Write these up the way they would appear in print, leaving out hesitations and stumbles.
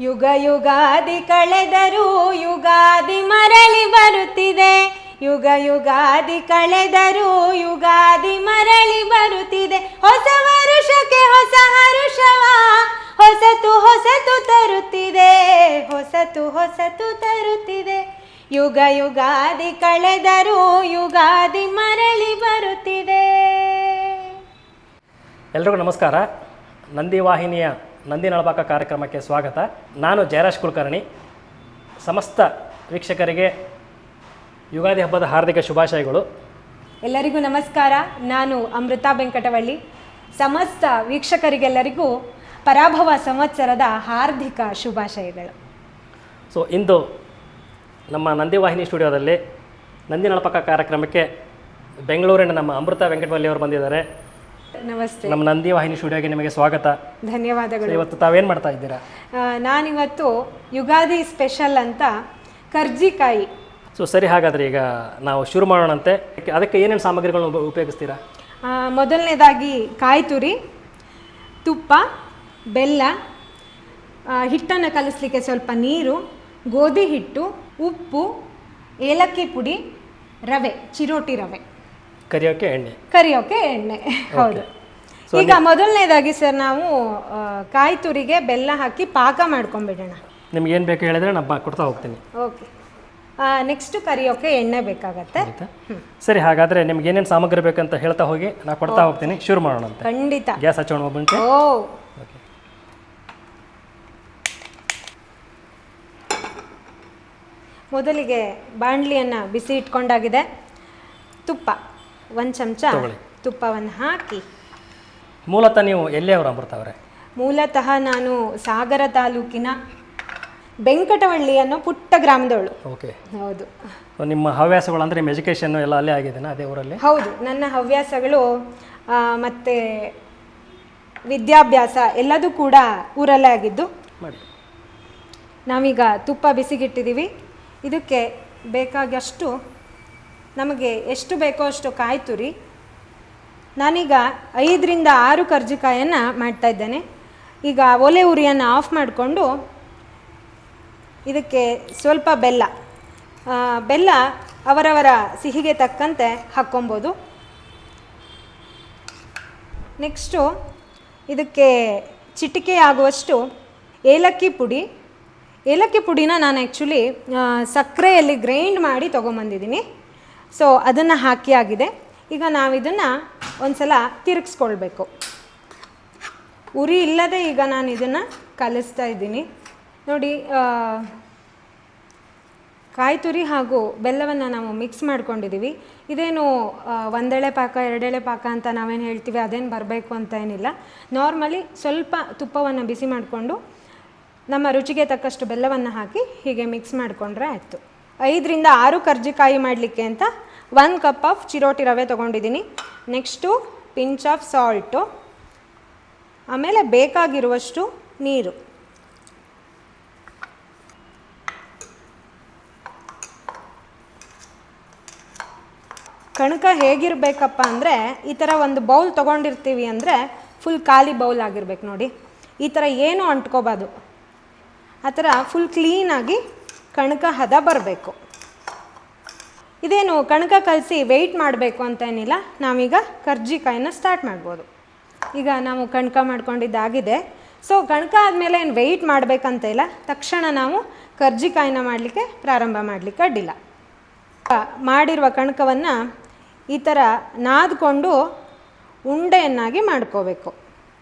ಯುಗ ಯುಗಾದಿ ಕಳೆದರೂ ಯುಗಾದಿ ಮರಳಿ ಬರುತ್ತಿದೆ. ಯುಗ ಯುಗಾದಿ ಕಳೆದರೂ ಯುಗಾದಿ ಮರಳಿ ಬರುತ್ತಿದೆ. ಹೊಸ ವರುಷಕ್ಕೆ ಹೊಸ ಹರುಷವ ಹೊಸತು ಹೊಸತು ತರುತ್ತಿದೆ. ಹೊಸತು ಹೊಸತು ತರುತ್ತಿದೆ. ಯುಗ ಯುಗಾದಿ ಕಳೆದರೂ ಯುಗಾದಿ ಮರಳಿ ಬರುತ್ತಿದೆ. ಎಲ್ರಿಗೂ ನಮಸ್ಕಾರ. ನಂದಿ ವಾಹಿನಿಯ ನಂದಿ ನಳಪಾಕ ಕಾರ್ಯಕ್ರಮಕ್ಕೆ ಸ್ವಾಗತ. ನಾನು ಜಯರಾಜ್ ಕುಲಕರ್ಣಿ. ಸಮಸ್ತ ವೀಕ್ಷಕರಿಗೆ ಯುಗಾದಿ ಹಬ್ಬದ ಹಾರ್ದಿಕ ಶುಭಾಶಯಗಳು. ಎಲ್ಲರಿಗೂ ನಮಸ್ಕಾರ. ನಾನು ಅಮೃತಾ ಬೆಂಕಟವಳ್ಳಿ. ಸಮಸ್ತ ವೀಕ್ಷಕರಿಗೆಲ್ಲರಿಗೂ ಪರಾಭವ ಸಂವತ್ಸರದ ಹಾರ್ದಿಕ ಶುಭಾಶಯಗಳು. ಸೊ ಇಂದು ನಮ್ಮ ನಂದಿ ವಾಹಿನಿ ಸ್ಟುಡಿಯೋದಲ್ಲಿ ನಂದಿ ನಳಪಾಕ ಕಾರ್ಯಕ್ರಮಕ್ಕೆ ಬೆಂಗಳೂರಿನ ನಮ್ಮ ಅಮೃತಾ ವೆಂಕಟವಳ್ಳಿ ಅವರು ಬಂದಿದ್ದಾರೆ. ನಮಸ್ತೆ. ನಮ್ಮ ನಂದಿ ವಾಹಿನಿ ಸ್ಟುಡಿಯೋಗೆ ನಿಮಗೆ ಸ್ವಾಗತ. ಧನ್ಯವಾದಗಳು. ಇವತ್ತು ತಾವೇನು ಮಾಡ್ತಾ ಇದ್ದೀರಾ? ನಾನಿವತ್ತು ಯುಗಾದಿ ಸ್ಪೆಷಲ್ ಅಂತ ಕರ್ಜಿಕಾಯಿ. ಸೊ ಸರಿ, ಹಾಗಾದರೆ ಈಗ ನಾವು ಶುರು ಮಾಡೋಣಂತೆ. ಅದಕ್ಕೆ ಏನೇನು ಸಾಮಗ್ರಿಗಳನ್ನು ಉಪಯೋಗಿಸ್ತೀರಾ? ಮೊದಲನೇದಾಗಿ ಕಾಯಿ ತುರಿ, ತುಪ್ಪ, ಬೆಲ್ಲ, ಹಿಟ್ಟನ್ನು ಕಲಿಸ್ಲಿಕ್ಕೆ ಸ್ವಲ್ಪ ನೀರು, ಗೋಧಿ ಹಿಟ್ಟು, ಉಪ್ಪು, ಏಲಕ್ಕಿ ಪುಡಿ, ರವೆ, ಚಿರೋಟಿ ರವೆ, ಕರಿಯೋಕೆ ಎಣ್ಣೆ. ಹೌದು. ಈಗ ಮೊದಲನೇದಾಗಿ ಸರ್ ನಾವು ಕಾಯಿ ತುರಿಗೆ ಬೆಲ್ಲ ಹಾಕಿ ಪಾಕ ಮಾಡ್ಕೊಂಡ್ಬಿಡೋಣ. ನಿಮ್ಗೆ ಏನು ಬೇಕು ಹೇಳಿದ್ರೆ ನಾನು ಕೊಡ್ತಾ ಹೋಗ್ತೀನಿ. ಓಕೆ. ನೆಕ್ಸ್ಟು ಕರಿಯೋಕೆ ಎಣ್ಣೆ ಬೇಕಾಗತ್ತೆ. ಸರಿ, ಹಾಗಾದರೆ ನಿಮ್ಗೆ ಏನೇನು ಸಾಮಗ್ರಿ ಬೇಕಂತ ಹೇಳ್ತಾ ಹೋಗಿ ನಾನು ಕೊಡ್ತಾ ಹೋಗ್ತೀನಿ. ಶುರು ಮಾಡೋಣ ಅಂತ. ಖಂಡಿತ. ಗ್ಯಾಸ್ ಹಚ್ಚೋಣ ಮುಂಚೆ. ಓಕೆ. ಮೊದಲಿಗೆ ಬಾಣಲಿಯನ್ನು ಬಿಸಿ ಇಟ್ಕೊಂಡಾಗಿದೆ. ತುಪ್ಪ 1 ಚಮಚ ತುಪ್ಪವನ್ನು ಹಾಕಿ. ಮೂಲತಃ ನೀವು ಎಲ್ಲಿಯವರು ಅಮೃತ ಅವರೇ? ಮೂಲತಃ ನಾನು ಸಾಗರ ತಾಲೂಕಿನ ಬೆಂಕಟವಳ್ಳಿ ಅನ್ನೋ ಪುಟ್ಟ ಗ್ರಾಮದವಳು. ಓಕೆ. ಹೌದು. ನಿಮ್ಮ ಹವ್ಯಾಸಗಳು ಅಂದರೆ ನಿಮ್ಮ ಎಜುಕೇಷನ್ ಎಲ್ಲ ಅಲ್ಲೇ ಆಗಿದೆನಾ, ಅದೇ ಊರಲ್ಲಿ? ಹೌದು, ನನ್ನ ಹವ್ಯಾಸಗಳು ಮತ್ತು ವಿದ್ಯಾಭ್ಯಾಸ ಎಲ್ಲದೂ ಕೂಡ ಊರಲ್ಲೇ ಆಗಿದ್ದು. ಮಾಡಿ. ನಾವೀಗ ತುಪ್ಪ ಬಿಸಿಗಿಟ್ಟಿದ್ದೀವಿ. ಇದಕ್ಕೆ ಬೇಕಾಗಷ್ಟು, ನಮಗೆ ಎಷ್ಟು ಬೇಕೋ ಅಷ್ಟು ಕಾಯಿ ತುರಿ. ನಾನೀಗ 5 ರಿಂದ 6 ಕರ್ಜಿಕಾಯನ್ನು ಮಾಡ್ತಾಯಿದ್ದೇನೆ. ಈಗ ಒಲೆ ಉರಿಯನ್ನು ಆಫ್ ಮಾಡಿಕೊಂಡು ಇದಕ್ಕೆ ಸ್ವಲ್ಪ ಬೆಲ್ಲ ಅವರವರ ಸಿಹಿಗೆ ತಕ್ಕಂತೆ ಹಾಕ್ಕೊಬೋದು. ನೆಕ್ಸ್ಟು ಇದಕ್ಕೆ ಚಿಟಿಕೆ ಆಗುವಷ್ಟು ಏಲಕ್ಕಿ ಪುಡಿನ ನಾನು ಆ್ಯಕ್ಚುಲಿ ಸಕ್ಕರೆಯಲ್ಲಿ ಗ್ರೈಂಡ್ ಮಾಡಿ ತೊಗೊಂಬಂದಿದ್ದೀನಿ. ಸೊ ಅದನ್ನು ಹಾಕಿ ಆಗಿದೆ. ಈಗ ನಾವಿದನ್ನು ಒಂದು ಸಲ ತಿರುಗಿಸ್ಕೊಳ್ಬೇಕು. ಉರಿ ಇಲ್ಲದೆ ಈಗ ನಾನು ಇದನ್ನು ಕಲಿಸ್ತಾ ಇದ್ದೀನಿ. ನೋಡಿ, ಕಾಯಿ ತುರಿ ಹಾಗೂ ಬೆಲ್ಲವನ್ನು ನಾವು ಮಿಕ್ಸ್ ಮಾಡ್ಕೊಂಡಿದ್ದೀವಿ. ಇದೇನು ಒಂದೆಳೆ ಪಾಕ 2 ಎಳೆ ಪಾಕ ಅಂತ ನಾವೇನು ಹೇಳ್ತೀವಿ ಅದೇನು ಬರಬೇಕು ಅಂತ ಏನಿಲ್ಲ. ನಾರ್ಮಲಿ ಸ್ವಲ್ಪ ತುಪ್ಪವನ್ನು ಬಿಸಿ ಮಾಡಿಕೊಂಡು ನಮ್ಮ ರುಚಿಗೆ ತಕ್ಕಷ್ಟು ಬೆಲ್ಲವನ್ನು ಹಾಕಿ ಹೀಗೆ ಮಿಕ್ಸ್ ಮಾಡಿಕೊಂಡ್ರೆ ಆಯಿತು. 5 ರಿಂದ 6 ಕರ್ಜಿಕಾಯಿ ಮಾಡಲಿಕ್ಕೆ ಅಂತ 1 ಕಪ್ ಆಫ್ ಚಿರೋಟಿ ರವೆ ತೊಗೊಂಡಿದ್ದೀನಿ. ನೆಕ್ಸ್ಟು ಪಿಂಚ್ ಆಫ್ ಸಾಲ್ಟು, ಆಮೇಲೆ ಬೇಕಾಗಿರುವಷ್ಟು ನೀರು. ಕಣಕ ಹೇಗಿರಬೇಕಪ್ಪ ಅಂದರೆ, ಈ ಥರ ಒಂದು ಬೌಲ್ ತೊಗೊಂಡಿರ್ತೀವಿ ಅಂದರೆ ಫುಲ್ ಖಾಲಿ ಬೌಲ್ ಆಗಿರ್ಬೇಕು ನೋಡಿ. ಈ ಥರ ಏನೂ ಅಂಟ್ಕೋಬಾರ್ದು. ಆ ಥರ ಫುಲ್ ಕ್ಲೀನಾಗಿ ಕಣಕ ಹದ ಬರಬೇಕು. ಇದೇನು ಕಣಕ ಕಲಸಿ ವೆಯ್ಟ್ ಮಾಡಬೇಕು ಅಂತ ಏನಿಲ್ಲ. ನಾವೀಗ ಕರ್ಜಿಕಾಯಿನ ಸ್ಟಾರ್ಟ್ ಮಾಡ್ಬೋದು. ಈಗ ನಾವು ಕಣಕ ಮಾಡ್ಕೊಂಡಿದ್ದಾಗಿದೆ. ಸೊ ಕಣಕ ಆದಮೇಲೆ ಏನು ವೆಯ್ಟ್ ಮಾಡಬೇಕಂತ ಇಲ್ಲ. ತಕ್ಷಣ ನಾವು ಕರ್ಜಿಕಾಯಿನ ಮಾಡಲಿಕ್ಕೆ ಪ್ರಾರಂಭ ಮಾಡಲಿಕ್ಕೆ ಅಡ್ಡಿಲ್ಲ. ಮಾಡಿರುವ ಕಣಕವನ್ನು ಈ ಥರ ನಾದ್ಕೊಂಡು ಉಂಡೆಯನ್ನಾಗಿ ಮಾಡ್ಕೋಬೇಕು.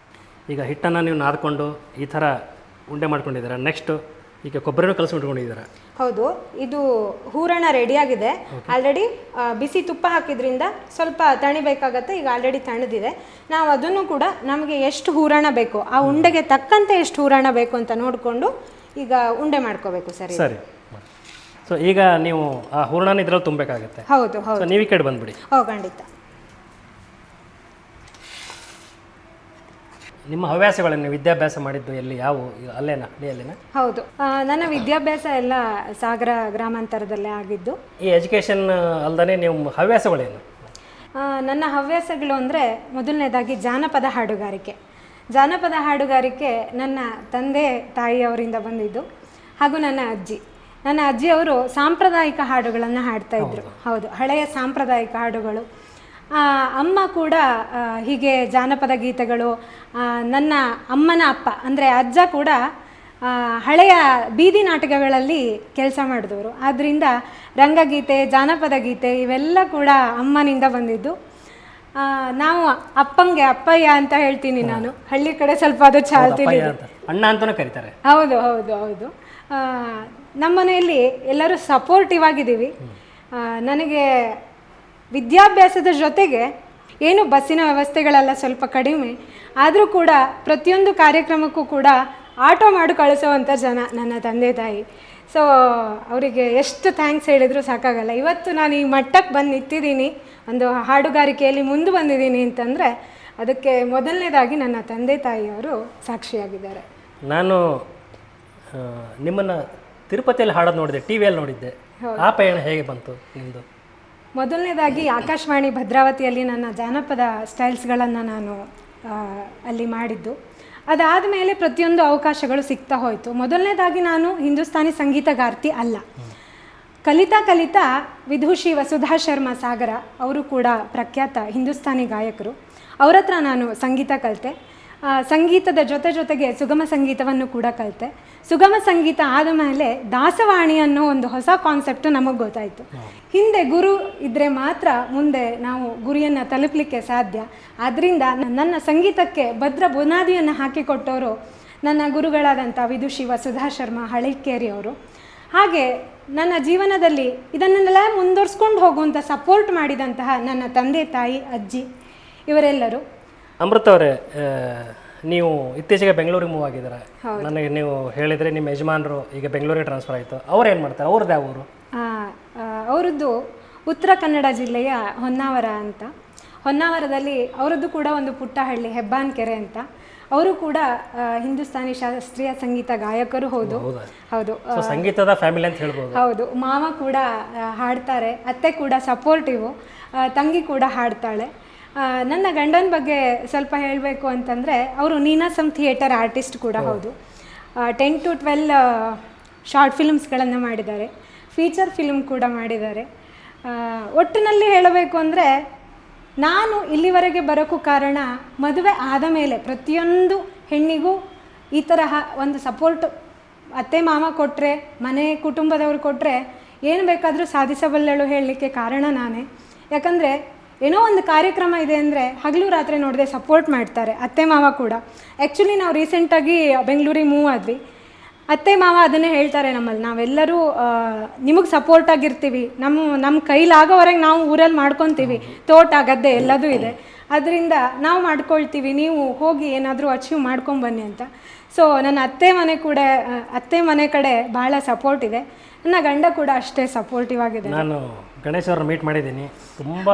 ಈಗ ಹಿಟ್ಟನ್ನು ನೀವು ನಾದ್ಕೊಂಡು ಈ ಥರ ಉಂಡೆ ಮಾಡ್ಕೊಂಡಿದ್ದೀರಾ. ನೆಕ್ಸ್ಟು ಈಗ ಕೊಬ್ಬರಿನೂ ಕಲಸಿ ಇಟ್ಕೊಂಡಿದ್ದೀರಾ? ಹೌದು. ಇದು ಹೂರಣ ರೆಡಿಯಾಗಿದೆ. ಆಲ್ರೆಡಿ ಬಿಸಿ ತುಪ್ಪ ಹಾಕಿದ್ರಿಂದ ಸ್ವಲ್ಪ ತಣಿಬೇಕಾಗತ್ತೆ. ಈಗ ಆಲ್ರೆಡಿ ತಣಿದಿದೆ. ನಾವು ಅದನ್ನು ಕೂಡ ನಮಗೆ ಎಷ್ಟು ಹೂರಣ ಬೇಕು, ಆ ಉಂಡೆಗೆ ತಕ್ಕಂತೆ ಎಷ್ಟು ಹೂರಣ ಬೇಕು ಅಂತ ನೋಡಿಕೊಂಡು ಈಗ ಉಂಡೆ ಮಾಡ್ಕೋಬೇಕು. ಸರಿ. ಸೊ ಈಗ ನೀವು ಆ ಹೂರಣನ ಇದರಲ್ಲಿ ತುಂಬಬೇಕಾಗತ್ತೆ. ಹೌದು ಹೌದು. ನೀವು ಈ ಕಡೆ ಬಂದ್ಬಿಡಿ. ಖಂಡಿತ. ನಿಮ್ಮ ಹವ್ಯಾಸಗಳನ್ನು ವಿದ್ಯಾಭ್ಯಾಸ ಮಾಡಿದ್ದು ಎಲ್ಲಿ, ಯಾವ ಅಲ್ಲೇನಾ ಅಲ್ಲಿನ? ಹೌದು, ನನ್ನ ವಿದ್ಯಾಭ್ಯಾಸ ಎಲ್ಲ ಸಾಗರ ಗ್ರಾಮಾಂತರದಲ್ಲೇ ಆಗಿದ್ದು. ಈ ಎಜುಕೇಷನ್ ಅಲ್ಲದೆ ನಿಮ್ಮ ಹವ್ಯಾಸಗಳೇನು? ನನ್ನ ಹವ್ಯಾಸಗಳು ಅಂದರೆ ಮೊದಲನೇದಾಗಿ ಜಾನಪದ ಹಾಡುಗಾರಿಕೆ. ಜಾನಪದ ಹಾಡುಗಾರಿಕೆ ನನ್ನ ತಂದೆ ತಾಯಿಯವರಿಂದ ಬಂದಿದ್ದು ಹಾಗೂ ನನ್ನ ಅಜ್ಜಿಯವರು ಸಾಂಪ್ರದಾಯಿಕ ಹಾಡುಗಳನ್ನು ಹಾಡ್ತಾಯಿದ್ರು. ಹೌದು, ಹಳೆಯ ಸಾಂಪ್ರದಾಯಿಕ ಹಾಡುಗಳು. ಅಮ್ಮ ಕೂಡ ಹೀಗೆ ಜಾನಪದ ಗೀತೆಗಳು. ನನ್ನ ಅಮ್ಮನ ಅಪ್ಪ ಅಂದರೆ ಅಜ್ಜ ಕೂಡ ಹಳೆಯ ಬೀದಿ ನಾಟಕಗಳಲ್ಲಿ ಕೆಲಸ ಮಾಡಿದವರು. ಆದ್ದರಿಂದ ರಂಗಗೀತೆ, ಜಾನಪದ ಗೀತೆ ಇವೆಲ್ಲ ಕೂಡ ಅಮ್ಮನಿಂದ ಬಂದಿದ್ದು. ನಾವು ಅಪ್ಪಂಗೆ ಅಪ್ಪಯ್ಯ ಅಂತ ಹೇಳ್ತೀನಿ ನಾನು. ಹಳ್ಳಿ ಕಡೆ ಸ್ವಲ್ಪ ಅದು ಚಾಲ್ತಿಲಿ ಅಣ್ಣ ಅಂತಲೂ ಕರೀತಾರೆ. ಹೌದು ಹೌದು ಹೌದು. ನಮ್ಮ ಮನೆಯಲ್ಲಿ ಎಲ್ಲರೂ ಸಪೋರ್ಟಿವ್ ಆಗಿದ್ದೀವಿ. ನನಗೆ ವಿದ್ಯಾಭ್ಯಾಸದ ಜೊತೆಗೆ ಏನು ಬಸ್ಸಿನ ವ್ಯವಸ್ಥೆಗಳೆಲ್ಲ ಸ್ವಲ್ಪ ಕಡಿಮೆ ಆದರೂ ಕೂಡ ಪ್ರತಿಯೊಂದು ಕಾರ್ಯಕ್ರಮಕ್ಕೂ ಕೂಡ ಆಟೋ ಮಾಡಿ ಕಳಿಸೋವಂಥ ಜನ ನನ್ನ ತಂದೆ ತಾಯಿ. ಸೊ ಅವರಿಗೆ ಎಷ್ಟು ಥ್ಯಾಂಕ್ಸ್ ಹೇಳಿದರೂ ಸಾಕಾಗಲ್ಲ. ಇವತ್ತು ನಾನು ಈ ಮಟ್ಟಕ್ಕೆ ಬಂದು ನಿಂತಿದ್ದೀನಿ, ಒಂದು ಹಾಡುಗಾರಿಕೆಯಲ್ಲಿ ಮುಂದೆ ಬಂದಿದ್ದೀನಿ ಅಂತಂದರೆ ಅದಕ್ಕೆ ಮೊದಲನೇದಾಗಿ ನನ್ನ ತಂದೆ ತಾಯಿಯವರು ಸಾಕ್ಷಿಯಾಗಿದ್ದಾರೆ. ನಾನು ನಿಮ್ಮನ್ನು ತಿರುಪತಿಯಲ್ಲಿ ಹಾಡೋದು ನೋಡಿದ್ದೆ, ಟಿ ವಿಯಲ್ಲಿ ನೋಡಿದ್ದೆ. ಆ ಪಯಣ ಹೇಗೆ ಬಂತು ನಿಮ್ಮದು? ಮೊದಲನೇದಾಗಿ ಆಕಾಶವಾಣಿ ಭದ್ರಾವತಿಯಲ್ಲಿ ನನ್ನ ಜಾನಪದ ಸ್ಟೈಲ್ಸ್ಗಳನ್ನು ನಾನು ಅಲ್ಲಿ ಮಾಡಿದ್ದು. ಅದಾದ ಮೇಲೆ ಪ್ರತಿಯೊಂದು ಅವಕಾಶಗಳು ಸಿಗ್ತಾ ಹೋಯಿತು. ಮೊದಲನೇದಾಗಿ ನಾನು ಹಿಂದೂಸ್ತಾನಿ ಸಂಗೀತಗಾರ್ತಿ ಅಲ್ಲ. ಕಲಿತಾ ವಿದುಷಿ ವಸುಧಾ ಶರ್ಮಾ ಸಾಗರ ಅವರು ಕೂಡ ಪ್ರಖ್ಯಾತ ಹಿಂದೂಸ್ತಾನಿ ಗಾಯಕರು. ಅವ್ರ ಹತ್ರ ನಾನು ಸಂಗೀತ ಕಲಿತೆ. ಸಂಗೀತದ ಜೊತೆಗೆ ಸುಗಮ ಸಂಗೀತವನ್ನು ಕೂಡ ಕಲಿತೆ. ಸುಗಮ ಸಂಗೀತ ಆದ ಮೇಲೆ ದಾಸವಾಣಿ ಅನ್ನೋ ಒಂದು ಹೊಸ ಕಾನ್ಸೆಪ್ಟು ನಮಗೆ ಗೊತ್ತಾಯಿತು. ಹಿಂದೆ ಗುರು ಇದ್ದರೆ ಮಾತ್ರ ಮುಂದೆ ನಾವು ಗುರಿಯನ್ನು ತಲುಪಲಿಕ್ಕೆ ಸಾಧ್ಯ. ಆದ್ದರಿಂದ ನನ್ನ ಸಂಗೀತಕ್ಕೆ ಭದ್ರ ಬುನಾದಿಯನ್ನು ಹಾಕಿಕೊಟ್ಟವರು ನನ್ನ ಗುರುಗಳಾದಂಥ ವಿದುಷಿ ವಸುಧಾ ಶರ್ಮಾ ಹಳಿಕೇರಿ ಅವರು. ಹಾಗೆ ನನ್ನ ಜೀವನದಲ್ಲಿ ಇದನ್ನೆಲ್ಲ ಮುಂದುವರ್ಸ್ಕೊಂಡು ಹೋಗುವಂಥ ಸಪೋರ್ಟ್ ಮಾಡಿದಂತಹ ನನ್ನ ತಂದೆ ತಾಯಿ, ಅಜ್ಜಿ ಇವರೆಲ್ಲರೂ. ಅಮೃತ ಅವರೇ, ನೀವು ಇತ್ತೀಚೆಗೆ ಬೆಂಗಳೂರಿಗೆ ಮೂವ್ ಆಗಿದ್ದಾರೆ. ನನಗೆ ನೀವು ಹೇಳಿದರೆ ನಿಮ್ಮ ಯಜಮಾನರು ಈಗ ಬೆಂಗಳೂರಿಗೆ ಟ್ರಾನ್ಸ್ಫರ್ ಆಯಿತು. ಅವ್ರು ಏನು ಮಾಡ್ತಾರೆ? ಅವ್ರದ್ದು ಯಾವ ಊರು? ಅವರದ್ದು ಉತ್ತರ ಕನ್ನಡ ಜಿಲ್ಲೆಯ ಹೊನ್ನಾವರ ಅಂತ. ಹೊನ್ನಾವರದಲ್ಲಿ ಅವರದ್ದು ಕೂಡ ಒಂದು ಪುಟ್ಟ ಹಳ್ಳಿ ಹೆಬ್ಬಾನ್ಕೆರೆ ಅಂತ. ಅವರು ಕೂಡ ಹಿಂದೂಸ್ತಾನಿ ಶಾಸ್ತ್ರೀಯ ಸಂಗೀತ ಗಾಯಕರು. ಹೌದು ಹೌದು, ಸಂಗೀತದ ಫ್ಯಾಮಿಲಿ ಅಂತ ಹೇಳ್ಬೋದು. ಹೌದು, ಮಾವ ಕೂಡ ಹಾಡ್ತಾರೆ, ಅತ್ತೆ ಕೂಡ ಸಪೋರ್ಟಿವು, ತಂಗಿ ಕೂಡ ಹಾಡ್ತಾಳೆ. ನನ್ನ ಗಂಡನ ಬಗ್ಗೆ ಸ್ವಲ್ಪ ಹೇಳಬೇಕು ಅಂತಂದರೆ ಅವರು ನೀನಾಸಂ ಥಿಯೇಟರ್ ಆರ್ಟಿಸ್ಟ್ ಕೂಡ. ಹೌದು, 10 to 12 ಶಾರ್ಟ್ ಫಿಲ್ಮ್ಸ್ಗಳನ್ನು ಮಾಡಿದ್ದಾರೆ, ಫೀಚರ್ ಫಿಲ್ಮ್ ಕೂಡ ಮಾಡಿದ್ದಾರೆ. ಒಟ್ಟಿನಲ್ಲಿ ಹೇಳಬೇಕು ಅಂದರೆ ನಾನು ಇಲ್ಲಿವರೆಗೆ ಬರೋಕ್ಕೂ ಕಾರಣ ಮದುವೆ ಆದ ಮೇಲೆ ಪ್ರತಿಯೊಂದು ಹೆಣ್ಣಿಗೂ ಈ ತರಹ ಒಂದು ಸಪೋರ್ಟ್ ಅತ್ತೆ ಮಾವ ಕೊಟ್ಟರೆ, ಮನೆ ಕುಟುಂಬದವರು ಕೊಟ್ಟರೆ ಏನು ಬೇಕಾದರೂ ಸಾಧಿಸಬಲ್ಲಳು ಹೇಳಲಿಕ್ಕೆ ಕಾರಣ ನಾನೇ. ಯಾಕಂದರೆ ಏನೋ ಒಂದು ಕಾರ್ಯಕ್ರಮ ಇದೆ ಅಂದರೆ ಹಗಲು ರಾತ್ರಿ ನೋಡದೆ ಸಪೋರ್ಟ್ ಮಾಡ್ತಾರೆ ಅತ್ತೆ ಮಾವ ಕೂಡ. ಆ್ಯಕ್ಚುಲಿ ನಾವು ರೀಸೆಂಟಾಗಿ ಬೆಂಗಳೂರಿಗೆ ಮೂವ್ ಆದ್ವಿ. ಅತ್ತೆ ಮಾವ ಅದನ್ನೇ ಹೇಳ್ತಾರೆ ನಮ್ಮಲ್ಲಿ, ನಾವೆಲ್ಲರೂ ನಿಮಗೆ ಸಪೋರ್ಟಾಗಿರ್ತೀವಿ, ನಮ್ಮ ಕೈಲಾಗೋವರೆಗೆ ನಾವು ಊರಲ್ಲಿ ಮಾಡ್ಕೊತೀವಿ, ತೋಟ ಗದ್ದೆ ಎಲ್ಲದೂ ಇದೆ, ಅದರಿಂದ ನಾವು ಮಾಡ್ಕೊಳ್ತೀವಿ, ನೀವು ಹೋಗಿ ಏನಾದರೂ ಅಚೀವ್ ಮಾಡ್ಕೊಂಬನ್ನಿ ಅಂತ. ಸೊ ನನ್ನ ಅತ್ತೆ ಮನೆ ಕಡೆ ಭಾಳ ಸಪೋರ್ಟ್ ಇದೆ. ನನ್ನ ಗಂಡ ಕೂಡ ಅಷ್ಟೇ ಸಪೋರ್ಟಿವ್ ಆಗಿದೆ. ನಾನು ಗಣೇಶ್ ಅವ್ರನ್ನ ಮೀಟ್ ಮಾಡಿದ್ದೀನಿ. ತುಂಬ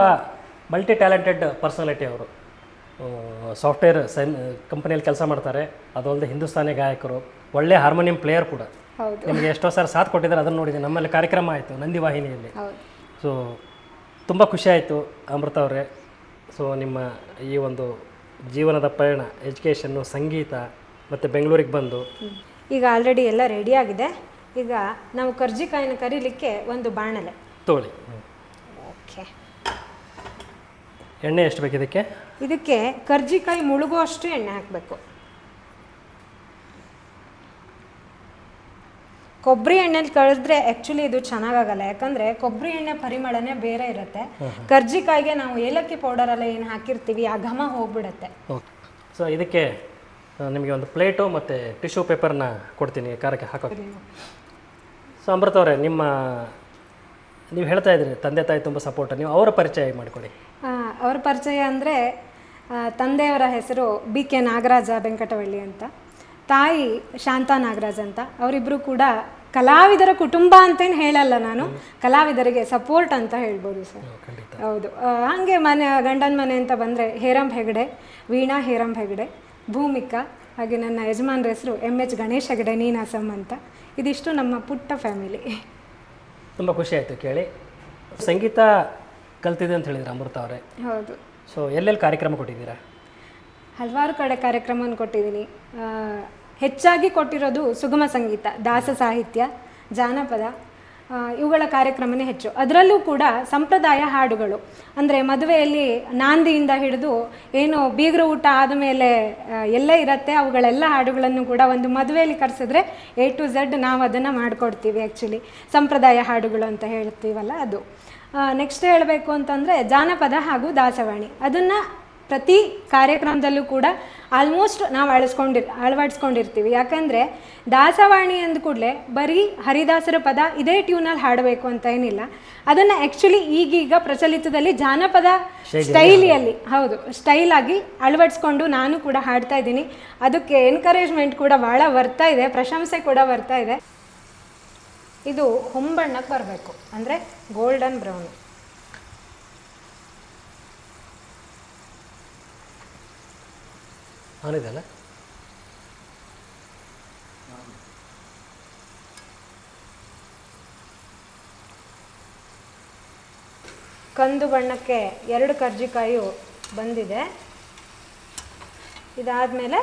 ಮಲ್ಟಿ ಟ್ಯಾಲೆಂಟೆಡ್ ಪರ್ಸನಾಲಿಟಿ ಅವರು. ಸಾಫ್ಟ್ವೇರ್ ಕಂಪನಿಯಲ್ಲಿ ಕೆಲಸ ಮಾಡ್ತಾರೆ, ಅದಲ್ಲದೆ ಹಿಂದೂಸ್ತಾನಿ ಗಾಯಕರು, ಒಳ್ಳೆ ಹಾರ್ಮೋನಿಯಂ ಪ್ಲೇಯರ್ ಕೂಡ. ನಿಮಗೆ ಎಷ್ಟೋ ಸಾರಿ ಸಾಥ್ ಕೊಟ್ಟಿದ್ದಾರೆ, ಅದನ್ನು ನೋಡಿದ್ದೀನಿ. ನಮ್ಮಲ್ಲಿ ಕಾರ್ಯಕ್ರಮ ಆಯಿತು ನಂದಿ ವಾಹಿನಿಯಲ್ಲಿ. ಸೊ ತುಂಬ ಖುಷಿ ಆಯಿತು ಅಮೃತ ಅವರೇ. ಸೊ ನಿಮ್ಮ ಈ ಒಂದು ಜೀವನದ ಪಯಣ, ಎಜುಕೇಷನ್ನು, ಸಂಗೀತ ಮತ್ತು ಬೆಂಗಳೂರಿಗೆ ಬಂದು ಈಗ ಆಲ್ರೆಡಿ ಎಲ್ಲ ರೆಡಿ ಆಗಿದೆ. ಈಗ ನಾವು ಕರ್ಜಿಕಾಯಿನ ಕರೀಲಿಕ್ಕೆ ಒಂದು ಬಾಣಲೆ ತೋಳಿ. ಓಕೆ, ಎಣ್ಣೆ ಎಷ್ಟು ಬೇಕು ಇದಕ್ಕೆ? ಇದಕ್ಕೆ ಕರ್ಜಿಕಾಯಿ ಮುಳುಗುವಷ್ಟು ಎಣ್ಣೆ ಹಾಕಬೇಕು. ಕೊಬ್ಬರಿ ಎಣ್ಣೆಲಿ ಕಳೆದ್ರೆ ಆ್ಯಕ್ಚುಲಿ ಇದು ಚೆನ್ನಾಗಾಗಲ್ಲ, ಯಾಕಂದರೆ ಕೊಬ್ಬರಿ ಎಣ್ಣೆ ಪರಿಮಳನೇ ಬೇರೆ ಇರುತ್ತೆ. ಕರ್ಜಿಕಾಯಿಗೆ ನಾವು ಏಲಕ್ಕಿ ಪೌಡರೆಲ್ಲ ಏನು ಹಾಕಿರ್ತೀವಿ ಆ ಘಮ ಹೋಗ್ಬಿಡುತ್ತೆ. ಓಕೆ, ಸೊ ಇದಕ್ಕೆ ನಿಮಗೆ ಒಂದು ಪ್ಲೇಟು ಮತ್ತು ಟಿಶ್ಯೂ ಪೇಪರ್ನ ಕೊಡ್ತೀನಿ ಖಾರಕ್ಕೆ ಹಾಕೋಕ್ಕೆ. ಸೊ ಅಮೃತ ಅವರೇ, ನೀವು ಹೇಳ್ತಾ ಇದ್ರಿ ತಂದೆ ತಾಯಿ ತುಂಬ ಸಪೋರ್ಟ್, ನೀವು ಅವರ ಪರಿಚಯ ಮಾಡಿಕೊಡಿ. ಅವರ ಪರಿಚಯ ಅಂದರೆ ತಂದೆಯವರ ಹೆಸರು BK ನಾಗರಾಜ ವೆಂಕಟವಳ್ಳಿ ಅಂತ, ತಾಯಿ ಶಾಂತಾ ನಾಗರಾಜ್ ಅಂತ. ಅವರಿಬ್ಬರು ಕೂಡ ಕಲಾವಿದರ ಕುಟುಂಬ ಅಂತೇನು ಹೇಳಲ್ಲ ನಾನು, ಕಲಾವಿದರಿಗೆ ಸಪೋರ್ಟ್ ಅಂತ ಹೇಳ್ಬೋದು ಸರ್. ಹೌದು, ಹಾಗೆ ಗಂಡನ ಮನೆ ಅಂತ ಬಂದರೆ ಹೇರಂಬ್ ಹೆಗಡೆ, ವೀಣಾ ಹೇರಂಬ್ ಹೆಗಡೆ, ಭೂಮಿಕಾ, ಹಾಗೆ ನನ್ನ ಯಜಮಾನ್ರ ಹೆಸರು MH ಗಣೇಶ್ ಹೆಗಡೆ ನೀನಾಸಂ ಅಂತ. ಇದಿಷ್ಟು ನಮ್ಮ ಪುಟ್ಟ ಫ್ಯಾಮಿಲಿ. ತುಂಬ ಖುಷಿ ಆಯಿತು ಕೇಳಿ. ಸಂಗೀತ ಕಲ್ತಿದೆ ಅಂತ ಹೇಳಿದ್ರೆ ಅಮೃತ ಅವರೇ. ಹೌದು. ಸೊ ಎಲ್ಲೆಲ್ಲಿ ಕಾರ್ಯಕ್ರಮ ಕೊಟ್ಟಿದ್ದೀರಾ? ಹಲವಾರು ಕಡೆ ಕಾರ್ಯಕ್ರಮವನ್ನು ಕೊಟ್ಟಿದ್ದೀನಿ. ಹೆಚ್ಚಾಗಿ ಕೊಟ್ಟಿರೋದು ಸುಗಮ ಸಂಗೀತ, ದಾಸ ಸಾಹಿತ್ಯ, ಜಾನಪದ, ಇವುಗಳ ಕಾರ್ಯಕ್ರಮನೇ ಹೆಚ್ಚು. ಅದರಲ್ಲೂ ಕೂಡ ಸಂಪ್ರದಾಯ ಹಾಡುಗಳು, ಅಂದರೆ ಮದುವೆಯಲ್ಲಿ ನಾಂದಿಯಿಂದ ಹಿಡಿದು ಏನು ಬೀಗರ ಊಟ ಆದಮೇಲೆ ಎಲ್ಲ ಇರುತ್ತೆ, ಅವುಗಳೆಲ್ಲ ಹಾಡುಗಳನ್ನು ಕೂಡ ಒಂದು ಮದುವೆಯಲ್ಲಿ ಕರೆಸಿದ್ರೆ A to Z ನಾವು ಅದನ್ನು ಮಾಡಿಕೊಡ್ತೀವಿ. ಆ್ಯಕ್ಚುಲಿ ಸಂಪ್ರದಾಯ ಹಾಡುಗಳು ಅಂತ ಹೇಳ್ತೀವಲ್ಲ ಅದು. ನೆಕ್ಸ್ಟ್ ಹೇಳಬೇಕು ಅಂತಂದರೆ ಜಾನಪದ ಹಾಗೂ ದಾಸವಾಣಿ, ಅದನ್ನು ಪ್ರತಿ ಕಾರ್ಯಕ್ರಮದಲ್ಲೂ ಕೂಡ ಆಲ್ಮೋಸ್ಟ್ ನಾವು ಅಳವಡಿಸ್ಕೊಂಡಿರ್ತೀವಿ. ಯಾಕಂದರೆ ದಾಸವಾಣಿ ಅಂದ ಕೂಡಲೇ ಬರೀ ಹರಿದಾಸರ ಪದ ಇದೇ ಟ್ಯೂನಲ್ಲಿ ಹಾಡಬೇಕು ಅಂತ ಏನಿಲ್ಲ. ಅದನ್ನು ಆ್ಯಕ್ಚುಲಿ ಈಗೀಗ ಪ್ರಚಲಿತದಲ್ಲಿ ಜಾನಪದ ಸ್ಟೈಲಿಯಲ್ಲಿ, ಹೌದು, ಸ್ಟೈಲಾಗಿ ಅಳವಡಿಸ್ಕೊಂಡು ನಾನು ಕೂಡ ಹಾಡ್ತಾ ಇದ್ದೀನಿ. ಅದಕ್ಕೆ ಎನ್ಕರೇಜ್ಮೆಂಟ್ ಕೂಡ ಭಾಳ ಬರ್ತಾ ಇದೆ, ಪ್ರಶಂಸೆ ಕೂಡ ಬರ್ತಾ ಇದೆ. ಇದು ಹೊಂಬಣ್ಣಕ್ಕೆ ಬರಬೇಕು, ಅಂದರೆ ಗೋಲ್ಡನ್ ಬ್ರೌನ್. ಆನಿದೆಲ್ಲ ಕಂದು ಬಣ್ಣಕ್ಕೆ 2 ಕರ್ಜಿಕಾಯಿ ಬಂದಿದೆ. ಇದಾದಮೇಲೆ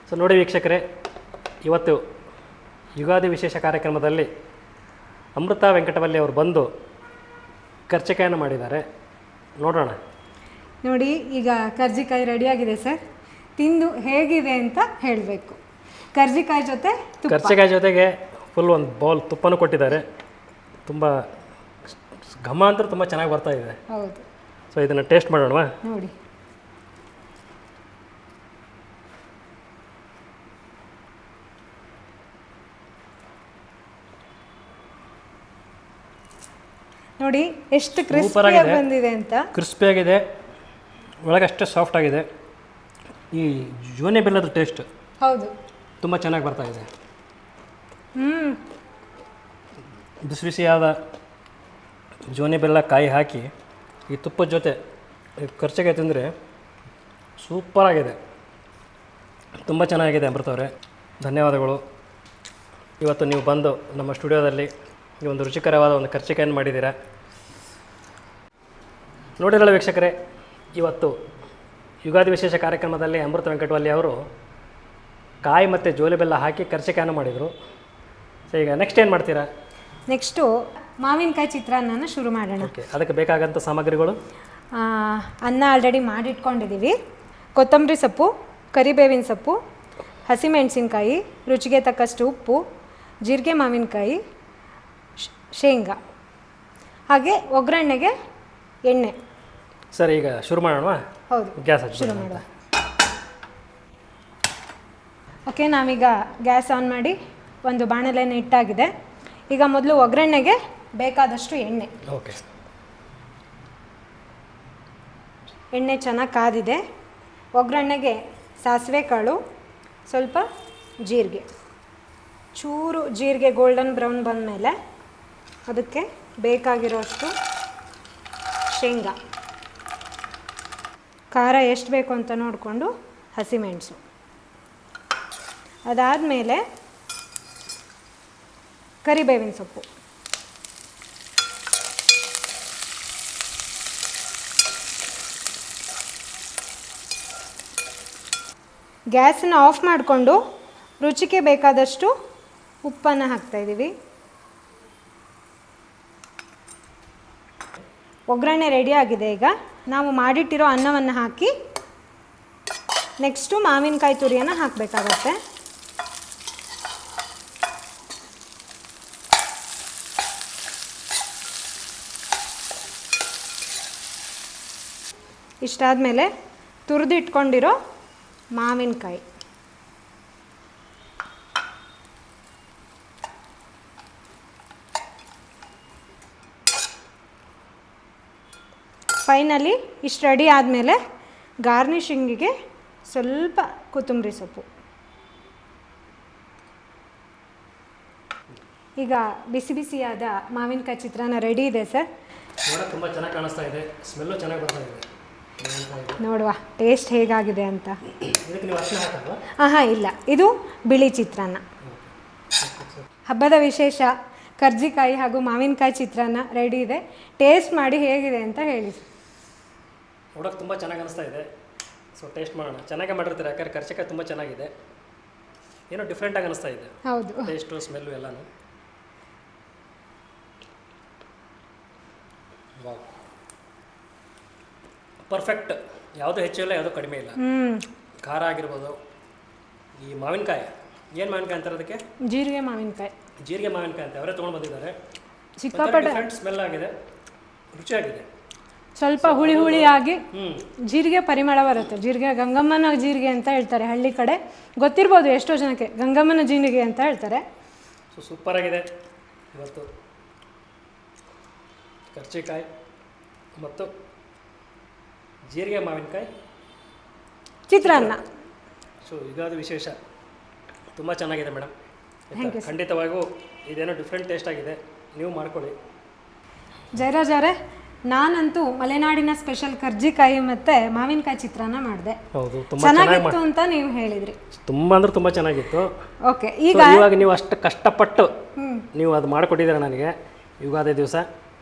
ಸೊ ನೋಡಿ ವೀಕ್ಷಕರೇ, ಇವತ್ತು ಯುಗಾದಿ ವಿಶೇಷ ಕಾರ್ಯಕ್ರಮದಲ್ಲಿ ಅಮೃತ ವೆಂಕಟವಲ್ಲಿ ಅವರು ಬಂದು ಕರ್ಚಿಕಾಯನ್ನು ಮಾಡಿದ್ದಾರೆ. ನೋಡೋಣ. ನೋಡಿ, ಈಗ ಕರ್ಜಿಕಾಯಿ ರೆಡಿಯಾಗಿದೆ ಸರ್. ತಿಂದು ಹೇಗಿದೆ ಅಂತ ಹೇಳಬೇಕು. ಕರ್ಜಿಕಾಯಿ ಜೊತೆ ಕರ್ಚಿಕಾಯಿ ಜೊತೆಗೆ ಫುಲ್ ಒಂದು ಬೌಲ್ ತುಪ್ಪನೂ ಕೊಟ್ಟಿದ್ದಾರೆ. ತುಂಬ ಘಮ ಅಂತೂ ತುಂಬ ಚೆನ್ನಾಗಿ ಬರ್ತಾ ಇದೆ. ಹೌದು. ಸೊ ಇದನ್ನು ಟೇಸ್ಟ್ ಮಾಡೋಣವಾ? ನೋಡಿ, ನೋಡಿ ಎಷ್ಟು ಕ್ರಿಸ್ಪಿಯಾಗಿ ಬಂದಿದೆ ಅಂತ. ಕ್ರಿಸ್ಪಿಯಾಗಿದೆ, ಒಳಗೆ ಅಷ್ಟೇ ಸಾಫ್ಟ್ ಆಗಿದೆ. ಈ ಜೋನೆ ಬೆಲ್ಲದ ಟೇಸ್ಟ್ ಹೌದು ತುಂಬ ಚೆನ್ನಾಗಿ ಬರ್ತಾ ಇದೆ. ಬಿಸಿ ಬಿಸಿಯಾದ ಜೋನೆ ಬೆಲ್ಲ ಕಾಯಿ ಹಾಕಿ ಈ ತುಪ್ಪದ ಜೊತೆ ಕರ್ಚಿಕಾಯಿ ತಿಂದರೆ ಸೂಪರಾಗಿದೆ. ತುಂಬ ಚೆನ್ನಾಗಿದೆ ಅಮೃತ ಅವರೇ, ಧನ್ಯವಾದಗಳು. ಇವತ್ತು ನೀವು ಬಂದು ನಮ್ಮ ಸ್ಟುಡಿಯೋದಲ್ಲಿ ಈ ಒಂದು ರುಚಿಕರವಾದ ಒಂದು ಕರ್ಚಿಕಾಯನ್ನು ಮಾಡಿದ್ದೀರಾ. ನೋಡಿರಲ್ಲ ವೀಕ್ಷಕರೇ, ಇವತ್ತು ಯುಗಾದಿ ವಿಶೇಷ ಕಾರ್ಯಕ್ರಮದಲ್ಲಿ ಅಮೃತ ವೆಂಕಟವಲ್ಲಿ ಅವರು ಕಾಯಿ ಮತ್ತು ಜೋಲೆ ಬೆಲ್ಲ ಹಾಕಿ ಕರ್ಚಿಕಾಯನ್ನು ಮಾಡಿದರು. ಸೊ ಈಗ ನೆಕ್ಸ್ಟ್ ಏನು ಮಾಡ್ತೀರಾ? ನೆಕ್ಸ್ಟು ಮಾವಿನಕಾಯಿ ಚಿತ್ರಾನ್ನ ಶುರು ಮಾಡೋಣ. ಓಕೆ, ಅದಕ್ಕೆ ಬೇಕಾಗಂಥ ಸಾಮಗ್ರಿಗಳು: ಅನ್ನ ಆಲ್ರೆಡಿ ಮಾಡಿಟ್ಕೊಂಡಿದ್ದೀವಿ, ಕೊತ್ತಂಬರಿ ಸೊಪ್ಪು, ಕರಿಬೇವಿನ ಸೊಪ್ಪು, ಹಸಿಮೆಣಸಿನ್ಕಾಯಿ, ರುಚಿಗೆ ತಕ್ಕಷ್ಟು ಉಪ್ಪು, ಜೀರಿಗೆ, ಮಾವಿನಕಾಯಿ, ಶೇಂಗಾ, ಹಾಗೆ ಒಗ್ಗರಣೆಗೆ ಎಣ್ಣೆ. ಸರಿ, ಈಗ ಶುರು ಮಾಡೋಣ. ಹೌದು, ಗ್ಯಾಸ್ ಶುರು ಮಾಡುವ. ಓಕೆ, ನಾವೀಗ ಗ್ಯಾಸ್ ಆನ್ ಮಾಡಿ ಒಂದು ಬಾಣಲೆಯನ್ನು ಇಟ್ಟಾಗಿದೆ. ಈಗ ಮೊದಲು ಒಗ್ಗರಣೆಗೆ ಬೇಕಾದಷ್ಟು ಎಣ್ಣೆ. ಓಕೆ, ಎಣ್ಣೆ ಚೆನ್ನಾಗಿ ಕಾದಿದೆ. ಒಗ್ಗರಣೆಗೆ ಸಾಸಿವೆ ಕಾಳು, ಸ್ವಲ್ಪ ಜೀರಿಗೆ, ಚೂರು ಜೀರಿಗೆ ಗೋಲ್ಡನ್ ಬ್ರೌನ್ ಬಂದಮೇಲೆ ಅದಕ್ಕೆ ಬೇಕಾಗಿರೋಷ್ಟು ಶೇಂಗಾ, ಖಾರ ಎಷ್ಟು ಬೇಕು ಅಂತ ನೋಡಿಕೊಂಡು ಹಸಿಮೆಣಸು, ಅದಾದಮೇಲೆ ಕರಿಬೇವಿನ ಸೊಪ್ಪು, ಗ್ಯಾಸನ್ನು ಆಫ್ ಮಾಡಿಕೊಂಡು ರುಚಿಗೆ ಬೇಕಾದಷ್ಟು ಉಪ್ಪನ್ನು ಹಾಕ್ತಾಯಿದ್ದೀವಿ. ಒಗ್ಗರಣೆ ರೆಡಿಯಾಗಿದೆ. ಈಗ ನಾವು ಮಾಡಿಟ್ಟಿರೋ ಅನ್ನವನ್ನು ಹಾಕಿ ನೆಕ್ಸ್ಟು ಮಾವಿನಕಾಯಿ ತುರಿಯನ್ನು ಹಾಕಬೇಕಾಗತ್ತೆ. ಇಷ್ಟಾದಮೇಲೆ ತುರಿದಿಟ್ಕೊಂಡಿರೋ ಮಾವಿನಕಾಯಿ, ಫೈನಲಿ ಇಷ್ಟು ರೆಡಿ ಆದಮೇಲೆ ಗಾರ್ನಿಷಿಂಗಿಗೆ ಸ್ವಲ್ಪ ಕೊತ್ತಂಬರಿ ಸೊಪ್ಪು. ಈಗ ಬಿಸಿ ಬಿಸಿಯಾದ ಮಾವಿನಕಾಯಿ ಚಿತ್ರಾನ್ನ ರೆಡಿ ಇದೆ ಸರ್. ತುಂಬ ಚೆನ್ನಾಗಿ ಕಾಣಿಸ್ತಾ ಇದೆ, ಸ್ಮೆಲ್ಲು ಚೆನ್ನಾಗಿ ಬರ್ತಾ ಇದೆ. ನೋಡುವ ಟೇಸ್ಟ್ ಹೇಗಾಗಿದೆ ಅಂತ. ಇದಕ್ಕೆ ನೀವು ಅರಿಶಿನ ಹಾಕಲ್ವಾ? ಹಾಂ, ಇಲ್ಲ, ಇದು ಬಿಳಿ ಚಿತ್ರಾನ್ನ. ಹಬ್ಬದ ವಿಶೇಷ ಕರ್ಜಿಕಾಯಿ ಹಾಗೂ ಮಾವಿನಕಾಯಿ ಚಿತ್ರಾನ್ನ ರೆಡಿ ಇದೆ. ಟೇಸ್ಟ್ ಮಾಡಿ ಹೇಗಿದೆ ಅಂತ ಹೇಳಿ. ನೋಡೋಕೆ ತುಂಬ ಚೆನ್ನಾಗಿ ಅನಿಸ್ತಾ ಇದೆ. ಸೊ ಟೇಸ್ಟ್ ಮಾಡೋಣ. ಚೆನ್ನಾಗೇ ಮಾಡಿರ್ತೀರ, ಯಾಕಂದ್ರೆ ಕರ್ಜಿಕಾಯಿ ತುಂಬ ಚೆನ್ನಾಗಿದೆ. ಏನೋ ಡಿಫ್ರೆಂಟಾಗಿ ಅನಿಸ್ತಾ ಇದೆ ಹೌದು. ಟೇಸ್ಟು ಸ್ಮೆಲ್ಲು ಎಲ್ಲನೂ. Wow, perfect. ಯಾವುದೂ ಹೆಚ್ಚು ಇಲ್ಲ, ಯಾವುದೂ ಕಡಿಮೆ ಇಲ್ಲ. ಖಾರ ಆಗಿರ್ಬೋದು. ಈ ಮಾವಿನಕಾಯಿ ಏನು ಮಾವಿನಕಾಯಿ ಅಂತಾರೆ ಅದಕ್ಕೆ? ಜೀರಿಗೆ ಮಾವಿನಕಾಯಿ. ಜೀರಿಗೆ ಮಾವಿನಕಾಯಿ ಅಂತ ಅವರೇ ತೊಗೊಂಡು ಬಂದಿದ್ದಾರೆ. ಸಿಕ್ಕಾಪಟ್ಟೆ ಡಿಫ್ರೆಂಟ್ ಸ್ಮೆಲ್ ಆಗಿದೆ, ರುಚಿಯಾಗಿದೆ. ಸ್ವಲ್ಪ ಹುಳಿ ಹುಳಿಯಾಗಿ ಜೀರಿಗೆ ಪರಿಮಳ ಬರುತ್ತೆ. ಜೀರಿಗೆ ಗಂಗಮ್ಮನ ಜೀರಿಗೆ ಅಂತ ಹೇಳ್ತಾರೆ ಹಳ್ಳಿ ಕಡೆ, ಗೊತ್ತಿರ್ಬೋದು ಎಷ್ಟೋ ಜನಕ್ಕೆ, ಗಂಗಮ್ಮನ ಜೀರಿಗೆ ಅಂತ ಹೇಳ್ತಾರೆ. ಸೊ ಸೂಪರಾಗಿದೆ. ಇವತ್ತು ಕರ್ಜಿಕಾಯಿ ಮತ್ತು ಜೀರಿಗೆ ಮಾವಿನಕಾಯಿ ಚಿತ್ರಾನ್ನ. ಸೊ ಇದಾದ ವಿಶೇಷ. ತುಂಬ ಚೆನ್ನಾಗಿದೆ ಮೇಡಮ್. ಖಂಡಿತವಾಗಿಯೂ ಇದೇನೋ ಡಿಫ್ರೆಂಟ್ ಟೇಸ್ಟ್ ಆಗಿದೆ, ನೀವು ಮಾಡ್ಕೊಳ್ಳಿ. ಜಯರಾಜ್ ಅವರೇ, ನಾನಂತೂ ಮಲೆನಾಡಿನ ಸ್ಪೆಷಲ್ ಕರ್ಜಿಕಾಯಿ ಮತ್ತು ಮಾವಿನಕಾಯಿ ಚಿತ್ರಾನ್ನ ಮಾಡಿದೆ. ಹೌದು, ತುಂಬ ಚೆನ್ನಾಗಿತ್ತು ಅಂತ ನೀವು ಹೇಳಿದ್ರಿ. ತುಂಬ ಅಂದ್ರೆ ತುಂಬ ಚೆನ್ನಾಗಿತ್ತು. ಓಕೆ, ಇವಾಗ ನೀವು ಅಷ್ಟು ಕಷ್ಟಪಟ್ಟು ನೀವು ಅದು ಮಾಡಿಕೊಟ್ಟಿದ್ದೀರ ನನಗೆ ಯುಗಾದಿ ದಿವಸ.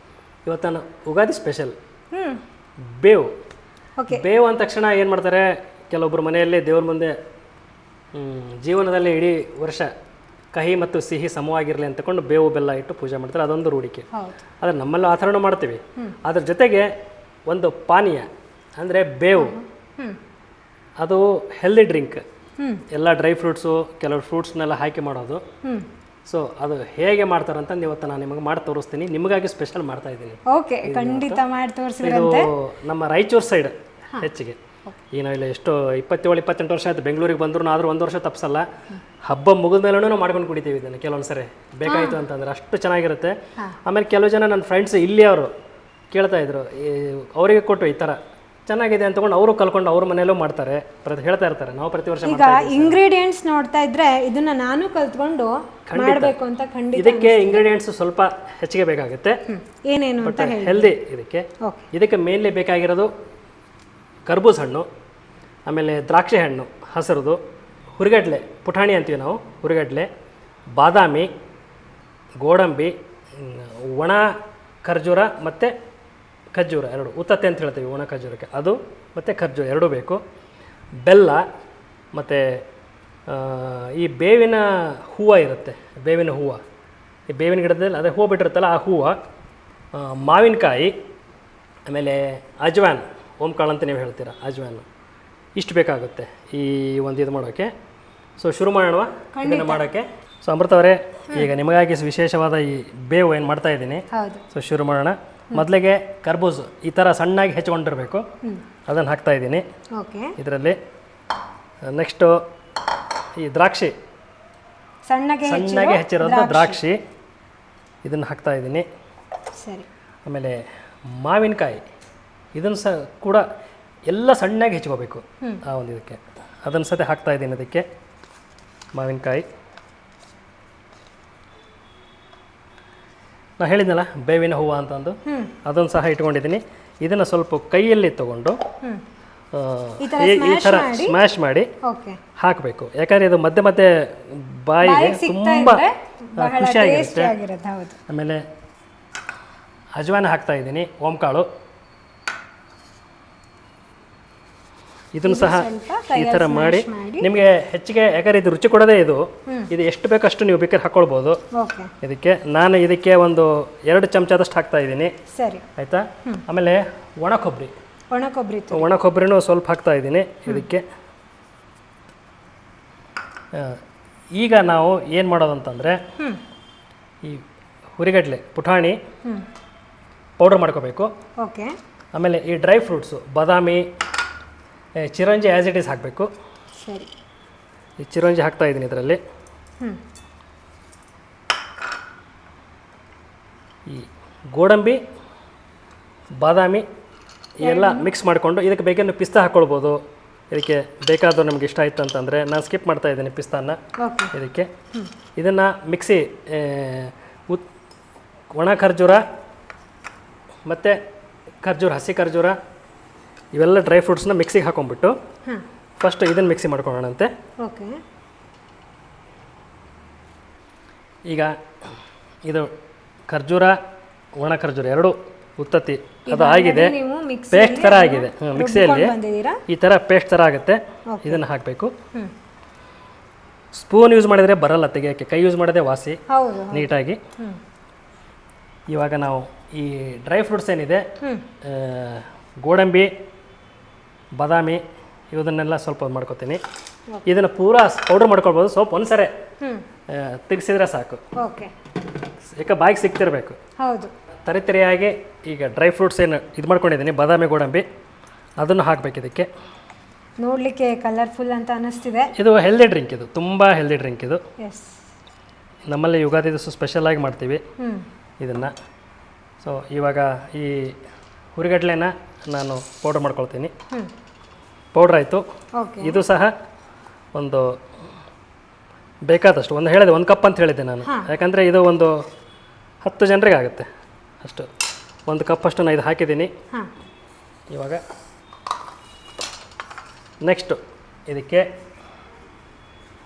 ಇವತ್ತು ಉಗಾದಿ ಸ್ಪೆಷಲ್ ಬೇವು. ಓಕೆ, ಬೇವು ಅಂದ ತಕ್ಷಣ ಏನು ಮಾಡ್ತಾರೆ, ಕೆಲವೊಬ್ಬರು ಮನೆಯಲ್ಲಿ ದೇವ್ರ ಮುಂದೆ ಜೀವನದಲ್ಲಿ ಇಡೀ ವರ್ಷ ಕಹಿ ಮತ್ತು ಸಿಹಿ ಸಮವಾಗಿರಲಿ ಅಂತಕೊಂಡು ಬೇವು ಬೆಲ್ಲ ಇಟ್ಟು ಪೂಜೆ ಮಾಡ್ತಾರೆ. ಅದೊಂದು ರೂಢಿಕೆ. ಆದರೆ ನಮ್ಮಲ್ಲೂ ಆಚರಣೆ ಮಾಡ್ತೀವಿ. ಅದ್ರ ಜೊತೆಗೆ ಒಂದು ಪಾನೀಯ ಅಂದರೆ ಬೇವು, ಅದು ಹೆಲ್ದಿ ಡ್ರಿಂಕ್. ಎಲ್ಲ ಡ್ರೈ ಫ್ರೂಟ್ಸು, ಕೆಲವು ಫ್ರೂಟ್ಸ್ನೆಲ್ಲ ಹಾಕಿ ಮಾಡೋದು. ಸೊ ಅದು ಹೇಗೆ ಮಾಡ್ತಾರಂತ ಇವತ್ತು ನಾನು ನಿಮಗೆ ಮಾಡಿ ತೋರಿಸ್ತೀನಿ. ನಿಮಗಾಗಿ ಸ್ಪೆಷಲ್ ಮಾಡ್ತಾ ಇದ್ದೀನಿ. ಓಕೆ, ಖಂಡಿತ ಮಾಡಿ ತೋರಿಸಿ. ಇದು ನಮ್ಮ ರಾಯಚೂರು ಸೈಡ್ ಹೆಚ್ಚಿಗೆ. ಈಗ ನಾವು ಇಲ್ಲಿ ಎಷ್ಟು 27-28 ವರ್ಷ ಆಯ್ತು ಬೆಂಗಳೂರಿಗೆ ಬಂದ್ರು, ಆದರೂ ಒಂದು ವರ್ಷ ತಪ್ಪಿಸಲ್ಲ. ಹಬ್ಬ ಮುಗಿದ ಮೇಲೂ ನಾವು ಮಾಡ್ಕೊಂಡು ಕುಡಿತೀವಿ ಇದನ್ನು. ಕೆಲವೊಂದು ಸರಿ ಬೇಕಾಯಿತು ಅಂತಂದ್ರೆ ಅಷ್ಟು ಚೆನ್ನಾಗಿರುತ್ತೆ. ಆಮೇಲೆ ಕೆಲವು ಜನ ನನ್ನ ಫ್ರೆಂಡ್ಸ್ ಇಲ್ಲಿ ಅವರು ಕೇಳ್ತಾ ಇದ್ರು, ಅವರಿಗೆ ಕೊಟ್ಟು ಈ ಥರ ಚೆನ್ನಾಗಿದೆ ಅಂತಕೊಂಡು ಅವರು ಕಲ್ಕೊಂಡು ಅವ್ರ ಮನೆಯಲ್ಲೂ ಮಾಡ್ತಾರೆ, ಹೇಳ್ತಾ ಇರ್ತಾರೆ. ನಾವು ಪ್ರತಿ ವರ್ಷ ಈಗ ಇಂಗ್ರೀಡಿಯೆಂಟ್ಸ್ ನೋಡ್ತಾ ಇದ್ರೆ ಇದನ್ನ ನಾನು ಕಲ್ತ್ಕೊಂಡು ಮಾಡಬೇಕು ಅಂತ ಖಂಡಿತ. ಇದಕ್ಕೆ ಇಂಗ್ರೀಡಿಯೆಂಟ್ಸ್ ಸ್ವಲ್ಪ ಹೆಚ್ಚಿಗೆ ಬೇಕಾಗುತ್ತೆ. ಏನೇನು ಅಂತ ಹೇಳಿ. ಹೆಲ್ದಿ ಇದಕ್ಕೆ ಮೇನ್ಲಿ ಬೇಕಾಗಿರೋದು ಕರ್ಬೂಜ ಹಣ್ಣು, ಆಮೇಲೆ ದ್ರಾಕ್ಷಿ ಹಣ್ಣು ಹಸಿರುದು, ಹುರಿಗಡ್ಲೆ ಪುಟಾಣಿ ಅಂತೀವಿ ನಾವು, ಹುರಿಗಡ್ಲೆ, ಬಾದಾಮಿ, ಗೋಡಂಬಿ, ಒಣ ಖರ್ಜೂರ ಮತ್ತು ಖರ್ಜೂರ ಎರಡು, ಉತ್ತತ್ತೆ ಅಂತ ಹೇಳ್ತೀವಿ ಒಣ ಖರ್ಜೂರಕ್ಕೆ, ಅದು ಮತ್ತು ಖರ್ಜೂರ ಎರಡೂ ಬೇಕು. ಬೆಲ್ಲ ಮತ್ತು ಈ ಬೇವಿನ ಹೂವು ಇರುತ್ತೆ, ಬೇವಿನ ಹೂವು, ಈ ಬೇವಿನ ಗಿಡದಲ್ಲಿ ಅದೇ ಹೂವು ಬಿಟ್ಟಿರುತ್ತಲ್ಲ ಆ ಹೂವು, ಮಾವಿನಕಾಯಿ, ಆಮೇಲೆ ಅಜ್ವಾನ್, ಓಂಕಾಳು ಅಂತ ನೀವು ಹೇಳ್ತೀರಾ, ಅಜ್ವಾನು, ಇಷ್ಟು ಬೇಕಾಗುತ್ತೆ ಈ ಒಂದು ಇದು ಮಾಡೋಕ್ಕೆ. ಸೊ ಶುರು ಮಾಡೋಣ ಇದನ್ನು ಮಾಡೋಕ್ಕೆ. ಸೊ ಅಮೃತ ಅವರೇ, ಈಗ ನಿಮಗಾಗಿ ವಿಶೇಷವಾದ ಈ ಬೇವು ಏನು ಮಾಡ್ತಾ ಇದ್ದೀನಿ. ಸೊ ಶುರು ಮಾಡೋಣ. ಮೊದಲಿಗೆ ಕರ್ಬೂಜ್ ಈ ಥರ ಸಣ್ಣಾಗಿ ಹೆಚ್ಕೊಂಡಿರಬೇಕು, ಅದನ್ನು ಹಾಕ್ತಾ ಇದ್ದೀನಿ ಇದರಲ್ಲಿ. ನೆಕ್ಸ್ಟು ಈ ದ್ರಾಕ್ಷಿ ಸಣ್ಣಗೆ ಹೆಚ್ಚಿರೋದು ದ್ರಾಕ್ಷಿ, ಇದನ್ನು ಹಾಕ್ತಾ ಇದ್ದೀನಿ. ಆಮೇಲೆ ಮಾವಿನಕಾಯಿ ಇದನ್ನು ಕೂಡ ಎಲ್ಲ ಸಣ್ಣಾಗಿ ಹೆಚ್ಕೋಬೇಕು ಆ ಒಂದು ಇದಕ್ಕೆ, ಅದನ್ನು ಸಹ ಹಾಕ್ತಾ ಇದ್ದೀನಿ ಅದಕ್ಕೆ. ಮಾವಿನಕಾಯಿ ನಾ ಹೇಳಿದ್ನಲ್ಲ ಬೇವಿನ ಹೂವು ಅಂತಂದು, ಅದನ್ನು ಸಹ ಇಟ್ಕೊಂಡಿದ್ದೀನಿ. ಇದನ್ನು ಸ್ವಲ್ಪ ಕೈಯಲ್ಲಿ ತಗೊಂಡು ಈ ಥರ ಸ್ಮ್ಯಾಶ್ ಮಾಡಿ ಹಾಕಬೇಕು. ಯಾಕಂದರೆ ಇದು ಮಧ್ಯೆ ಮಧ್ಯೆ ಬಾಯಿಗೆ ತುಂಬ ಖುಷಿಯಾಗಿರುತ್ತೆ. ಆಮೇಲೆ ಅಜ್ವಾನ ಹಾಕ್ತಾ ಇದ್ದೀನಿ, ಓಂಕಾಳು, ಇದನ್ನು ಸಹ ಈ ಥರ ಮಾಡಿ ನಿಮಗೆ ಹೆಚ್ಚಿಗೆ, ಯಾಕಂದರೆ ಇದು ರುಚಿ ಕೊಡೋದೇ ಇದು ಎಷ್ಟು ಬೇಕಷ್ಟು ನೀವು ಬೇಕಾದ್ರೆ ಹಾಕ್ಕೊಳ್ಬೋದು. ಇದಕ್ಕೆ ನಾನು ಇದಕ್ಕೆ ಒಂದು 2 ಚಮಚದಷ್ಟು ಹಾಕ್ತಾ ಇದ್ದೀನಿ, ಆಯಿತಾ. ಆಮೇಲೆ ಒಣ ಕೊಬ್ಬರಿನೂ ಸ್ವಲ್ಪ ಹಾಕ್ತಾ ಇದ್ದೀನಿ ಇದಕ್ಕೆ. ಈಗ ನಾವು ಏನು ಮಾಡೋದು ಅಂತಂದರೆ, ಈ ಹುರಿಗಡ್ಲೆ ಪುಟಾಣಿ ಪೌಡರ್ ಮಾಡ್ಕೋಬೇಕು. ಆಮೇಲೆ ಈ ಡ್ರೈ ಫ್ರೂಟ್ಸು ಬಾದಾಮಿ, ಚಿರಂಜಿ ಆ್ಯಸ್ ಇಟ್ ಈಸ್ ಹಾಕಬೇಕು. ಈ ಚಿರಂಜಿ ಹಾಕ್ತಾ ಇದ್ದೀನಿ ಇದರಲ್ಲಿ. ಈ ಗೋಡಂಬಿ, ಬಾದಾಮಿ ಎಲ್ಲ ಮಿಕ್ಸ್ ಮಾಡಿಕೊಂಡು ಇದಕ್ಕೆ ಬೇಕೇನು ಪಿಸ್ತಾ ಹಾಕ್ಕೊಳ್ಬೋದು. ಇದಕ್ಕೆ ಬೇಕಾದರೂ ನಮ್ಗೆ ಇಷ್ಟ ಆಯಿತು ಅಂತಂದರೆ, ನಾನು ಸ್ಕಿಪ್ ಮಾಡ್ತಾ ಇದ್ದೀನಿ ಪಿಸ್ತಾನ ಇದಕ್ಕೆ. ಇದನ್ನು ಮಿಕ್ಸಿ ಒಣ ಖರ್ಜೂರ ಮತ್ತು ಖರ್ಜೂರ, ಹಸಿ ಖರ್ಜೂರ, ಇವೆಲ್ಲ ಡ್ರೈ ಫ್ರೂಟ್ಸ್ನ ಮಿಕ್ಸಿಗೆ ಹಾಕೊಂಡ್ಬಿಟ್ಟು ಫಸ್ಟ್ ಇದನ್ನು ಮಿಕ್ಸಿ ಮಾಡ್ಕೊಳ್ಳೋಣಂತೆ. ಈಗ ಇದು ಖರ್ಜೂರ ಒಣ ಖರ್ಜೂರ ಎರಡು ಉತ್ತತ್ತಿ ಅದು ಆಗಿದೆ, ನೀವು ಪೇಸ್ಟ್ ಥರ ಆಗಿದೆ. ಮಿಕ್ಸಿಯಲ್ಲಿ ಬಂದಿದ್ದೀರಾ? ಈ ಥರ ಪೇಸ್ಟ್ ಥರ ಆಗುತ್ತೆ. ಇದನ್ನು ಹಾಕಬೇಕು. ಸ್ಪೂನ್ ಯೂಸ್ ಮಾಡಿದರೆ ಬರಲ್ಲ ತೆಗಿಯೋಕ್ಕೆ, ಕೈ ಯೂಸ್ ಮಾಡೋದೇ ವಾಸಿ ಹೌದು. ನೀಟಾಗಿ. ಇವಾಗ ನಾವು ಈ ಡ್ರೈ ಫ್ರೂಟ್ಸ್ ಏನಿದೆ, ಗೋಡಂಬಿ, ಬಾದಾಮಿ ಇವದನ್ನೆಲ್ಲ ಸ್ವಲ್ಪ ಮಾಡ್ಕೊತೀನಿ. ಇದನ್ನು ಪೂರಾ ಪೌಡ್ರ್ ಮಾಡ್ಕೊಳ್ಬೋದು. ಸ್ವಲ್ಪ ಒಂದ್ಸರಿ ತೆಗೆಸಿದ್ರೆ ಸಾಕು, ಓಕೆ. ಯಾಕೆ ಬಾಯಿಗೆ ಸಿಗ್ತಿರ್ಬೇಕು. ಹೌದು. ತರಿತರಿಯಾಗಿ ಈಗ ಡ್ರೈ ಫ್ರೂಟ್ಸ್ ಏನು ಇದು ಮಾಡ್ಕೊಂಡಿದ್ದೀನಿ, ಬಾದಾಮಿ, ಗೋಡಂಬಿ, ಅದನ್ನು ಹಾಕಬೇಕು ಇದಕ್ಕೆ. ನೋಡಲಿಕ್ಕೆ ಕಲರ್ಫುಲ್ ಅಂತ ಅನ್ನಿಸ್ತಿದೆ. ಇದು ಹೆಲ್ದಿ ಡ್ರಿಂಕ್, ಇದು ತುಂಬ ಹೆಲ್ದಿ ಡ್ರಿಂಕ್ ಇದು. ಎಸ್, ನಮ್ಮಲ್ಲಿ ಯುಗಾದಿ ದಿವಸ ಸ್ಪೆಷಲಾಗಿ ಮಾಡ್ತೀವಿ ಇದನ್ನು. ಸೊ ಇವಾಗ ಈ ಹುರಿಗಡ್ಲೆನ ನಾನು ಪೌಡ್ರ್ ಮಾಡ್ಕೊಳ್ತೀನಿ. ಪೌಡ್ರ್ ಆಯಿತು. ಓಕೆ. ಇದು ಸಹ ಒಂದು ಬೇಕಾದಷ್ಟು, ಒಂದು ಹೇಳಿದೆ 1 ಕಪ್ ಅಂತ ಹೇಳಿದ್ದೆ ನಾನು, ಯಾಕಂದರೆ ಇದು ಒಂದು 10 ಜನರಿಗೆ ಆಗುತ್ತೆ ಅಷ್ಟು. 1 ಕಪ್ ಅಷ್ಟು ನಾನು ಇದು ಹಾಕಿದ್ದೀನಿ. ಇವಾಗ ನೆಕ್ಸ್ಟು ಇದಕ್ಕೆ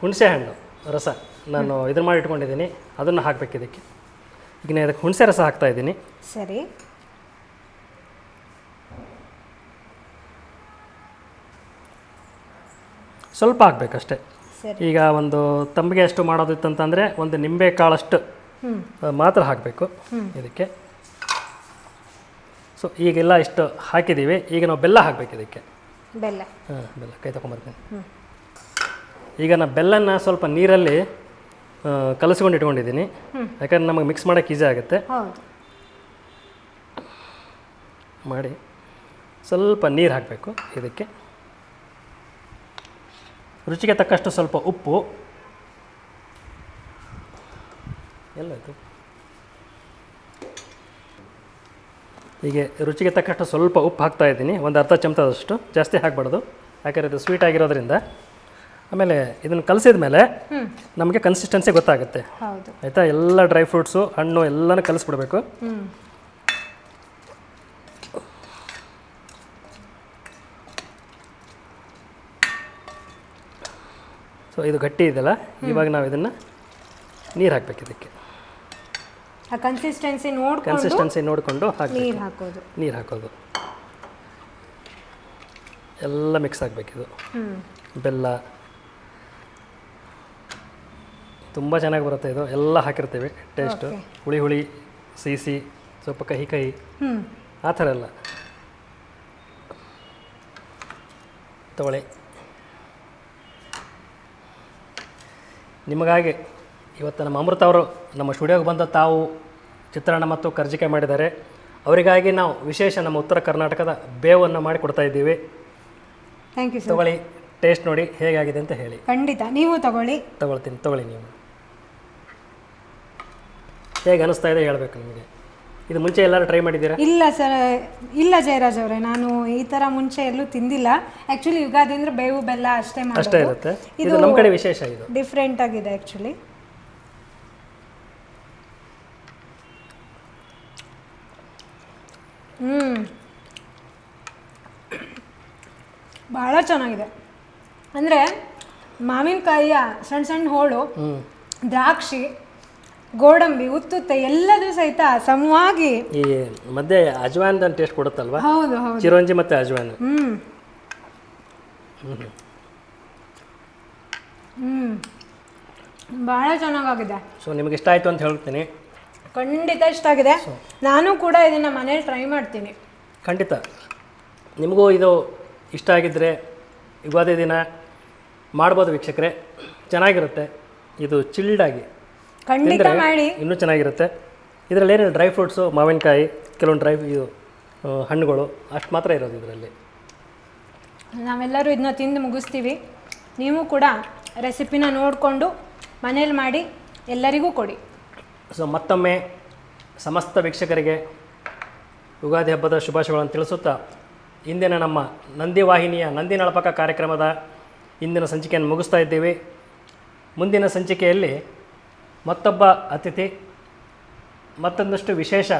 ಹುಣಸೆ ಹಣ್ಣು ರಸ ನಾನು ಇದನ್ನು ಮಾಡಿ ಇಟ್ಕೊಂಡಿದ್ದೀನಿ, ಅದನ್ನು ಹಾಕಬೇಕು ಇದಕ್ಕೆ. ಈಗ ನಾನು ಇದಕ್ಕೆ ಹುಣಸೆ ರಸ ಹಾಕ್ತಾಯಿದ್ದೀನಿ. ಸರಿ. ಸ್ವಲ್ಪ ಹಾಕಬೇಕಷ್ಟೆ. ಈಗ ಒಂದು ತಂಬಿಗೆ ಅಷ್ಟು ಮಾಡೋದಿತ್ತಂತಂದರೆ ಒಂದು ನಿಂಬೆ ಕಾಳಷ್ಟು ಮಾತ್ರ ಹಾಕಬೇಕು ಇದಕ್ಕೆ. ಸೊ ಈಗೆಲ್ಲ ಇಷ್ಟು ಹಾಕಿದ್ದೀವಿ. ಈಗ ನಾವು ಬೆಲ್ಲ ಹಾಕಬೇಕು ಇದಕ್ಕೆ. ಬೆಲ್ಲ. ಬೆಲ್ಲ ಕೈ ತೊಗೊಂಬರ್ತೀನಿ. ಈಗ ನಾನು ಬೆಲ್ಲನ ಸ್ವಲ್ಪ ನೀರಲ್ಲಿ ಕಲಸ್ಕೊಂಡು ಇಟ್ಕೊಂಡಿದ್ದೀನಿ, ಯಾಕಂದ್ರೆ ನಮಗೆ ಮಿಕ್ಸ್ ಮಾಡೋಕ್ಕೆ ಈಸಿ ಆಗುತ್ತೆ. ಮಾಡಿ ಸ್ವಲ್ಪ ನೀರು ಹಾಕಬೇಕು ಇದಕ್ಕೆ. ರುಚಿಗೆ ತಕ್ಕಷ್ಟು ಸ್ವಲ್ಪ ಉಪ್ಪು. ಎಲ್ಲಾಯಿತು. ಹೀಗೆ ರುಚಿಗೆ ತಕ್ಕಷ್ಟು ಸ್ವಲ್ಪ ಉಪ್ಪು ಹಾಕ್ತಾ ಇದ್ದೀನಿ, ಒಂದು ಅರ್ಧ ಚಮಚದಷ್ಟು, ಜಾಸ್ತಿ ಹಾಕಬಾರ್ದು ಯಾಕಂದರೆ ಇದು ಸ್ವೀಟ್ ಆಗಿರೋದ್ರಿಂದ. ಆಮೇಲೆ ಇದನ್ನು ಕಲಸಿದ ಮೇಲೆ ನಮಗೆ ಕನ್ಸಿಸ್ಟೆನ್ಸಿ ಗೊತ್ತಾಗುತ್ತೆ. ಆಯಿತಾ? ಎಲ್ಲ ಡ್ರೈ ಫ್ರೂಟ್ಸು, ಹಣ್ಣು ಎಲ್ಲನೂ ಕಲಿಸ್ಬಿಡ್ಬೇಕು. ಸೊ ಇದು ಗಟ್ಟಿ ಇದೆಯಲ್ಲ, ಇವಾಗ ನಾವು ಇದನ್ನು ನೀರು ಹಾಕಬೇಕು ಇದಕ್ಕೆ. ಕನ್ಸಿಸ್ಟೆನ್ಸಿ ನೋಡಿಕೊಂಡು ನೀರು ಹಾಕೋದು. ಎಲ್ಲ ಮಿಕ್ಸ್ ಆಗಬೇಕಿದು. ಬೆಲ್ಲ ತುಂಬ ಚೆನ್ನಾಗಿ ಬರುತ್ತೆ ಇದು, ಎಲ್ಲ ಹಾಕಿರ್ತೀವಿ. ಟೇಸ್ಟು ಹುಳಿ ಹುಳಿ, ಸಿಹಿ, ಸ್ವಲ್ಪ ಕಹಿ ಕಹಿ, ಆ ಥರ ಎಲ್ಲ. ತಗೊಳ್ಳಿ. ನಿಮಗಾಗಿ ಇವತ್ತು ನಮ್ಮ ಅಮೃತ ಅವರು ನಮ್ಮ ಸ್ಟುಡಿಯೋಗೆ ಬಂದ ತಾವು ಚಿತ್ರಾನ್ನ ಮತ್ತು ಕರ್ಜಿಕಾಯಿ ಮಾಡಿದ್ದಾರೆ. ಅವರಿಗಾಗಿ ನಾವು ವಿಶೇಷ ನಮ್ಮ ಉತ್ತರ ಕರ್ನಾಟಕದ ಬೇವನ್ನು ಮಾಡಿ ಕೊಡ್ತಾ ಇದ್ದೀವಿ. Thank you sir. ತಗೊಳ್ಳಿ, ಟೇಸ್ಟ್ ನೋಡಿ ಹೇಗಾಗಿದೆ ಅಂತ ಹೇಳಿ. ಖಂಡಿತ. ನೀವು ತಗೊಳ್ತೀನಿ. ತಗೊಳ್ಳಿ ನೀವು. ಹೇಗೆ ಅನಿಸ್ತಾ ಇದೆ ಹೇಳಬೇಕು ನಿಮಗೆ. ಇದು ಮುಂಚೆ ಎಲ್ಲರೂ ಟ್ರೈ ಮಾಡಿದ್ದೀರಾ? ಇಲ್ಲ ಸರ್, ಇಲ್ಲ ಜಯರಾಜ್ ಅವರೇ, ನಾನು ಈ ಥರ ಮುಂಚೆ ಎಲ್ಲೂ ತಿಂದಿಲ್ಲ. ಆ್ಯಕ್ಚುಲಿ ಯುಗಾದಿ ಅಂದರೆ ಬೇವು ಬೆಲ್ಲ ಅಷ್ಟೇ ಇರುತ್ತೆ. ಇದು ನಮ್ಮ ಕಡೆ ವಿಶೇಷ, ಇದು ಡಿಫ್ರೆಂಟ್ ಆಗಿದೆ ಆ್ಯಕ್ಚುಲಿ. ಭಾಳ ಚೆನ್ನಾಗಿದೆ. ಅಂದರೆ ಮಾವಿನಕಾಯಿಯ ಸಣ್ಣ ಸಣ್ಣ ಹೋಳು, ದ್ರಾಕ್ಷಿ, ಗೋಡಂಬಿ, ಉತ್ತುತ್ತೆ ಎಲ್ಲದೂ ಸಹಿತ ಸಮವಾಗಿ ಈ ಮಧ್ಯೆ ಅಜ್ವಾನ್ ಟೇಸ್ಟ್ ಕೊಡುತ್ತಲ್ವಾ? ಹೌದು. ಚಿರೋಂಜಿ ಮತ್ತು ಅಜ್ವಾನ್. ಭಾಳ ಚೆನ್ನಾಗಿದೆ. ಸೊ ನಿಮಗೆ ಇಷ್ಟ ಆಯಿತು ಅಂತ ಹೇಳ್ತೀನಿ. ಖಂಡಿತ ಇಷ್ಟ ಆಗಿದೆ. ನಾನು ಕೂಡ ಇದನ್ನು ಮನೇಲಿ ಟ್ರೈ ಮಾಡ್ತೀನಿ. ಖಂಡಿತ ನಿಮಗೂ ಇದು ಇಷ್ಟ ಆಗಿದ್ದರೆ ಯುಗಾದಿ ದಿನ ಮಾಡ್ಬೋದು ವೀಕ್ಷಕರೇ, ಚೆನ್ನಾಗಿರುತ್ತೆ. ಇದು ಚಿಲ್ಡಾಗಿ ಖಂಡಿತ ಮಾಡಿ, ಇನ್ನೂ ಚೆನ್ನಾಗಿರುತ್ತೆ. ಇದರಲ್ಲಿ ಏನಿಲ್ಲ, ಡ್ರೈ ಫ್ರೂಟ್ಸು, ಮಾವಿನಕಾಯಿ, ಕೆಲವೊಂದು ಇದು ಹಣ್ಣುಗಳು ಅಷ್ಟು ಮಾತ್ರ ಇರೋದು ಇದರಲ್ಲಿ. ನಾವೆಲ್ಲರೂ ಇದನ್ನ ತಿಂದು ಮುಗಿಸ್ತೀವಿ. ನೀವು ಕೂಡ ರೆಸಿಪಿನ ನೋಡಿಕೊಂಡು ಮನೇಲಿ ಮಾಡಿ ಎಲ್ಲರಿಗೂ ಕೊಡಿ. ಸೊ ಮತ್ತೊಮ್ಮೆ ಸಮಸ್ತ ವೀಕ್ಷಕರಿಗೆ ಯುಗಾದಿ ಹಬ್ಬದ ಶುಭಾಶಯಗಳನ್ನು ತಿಳಿಸುತ್ತಾ ಇಂದಿನ ನಮ್ಮ ನಂದಿ ವಾಹಿನಿಯ ನಂದಿ ನಳಪಕ ಕಾರ್ಯಕ್ರಮದ ಇಂದಿನ ಸಂಚಿಕೆಯನ್ನು ಮುಗಿಸ್ತಾ ಇದ್ದೀವಿ. ಮುಂದಿನ ಸಂಚಿಕೆಯಲ್ಲಿ ಮತ್ತೊಬ್ಬ ಅತಿಥಿ ಮತ್ತೊಂದಷ್ಟು ವಿಶೇಷ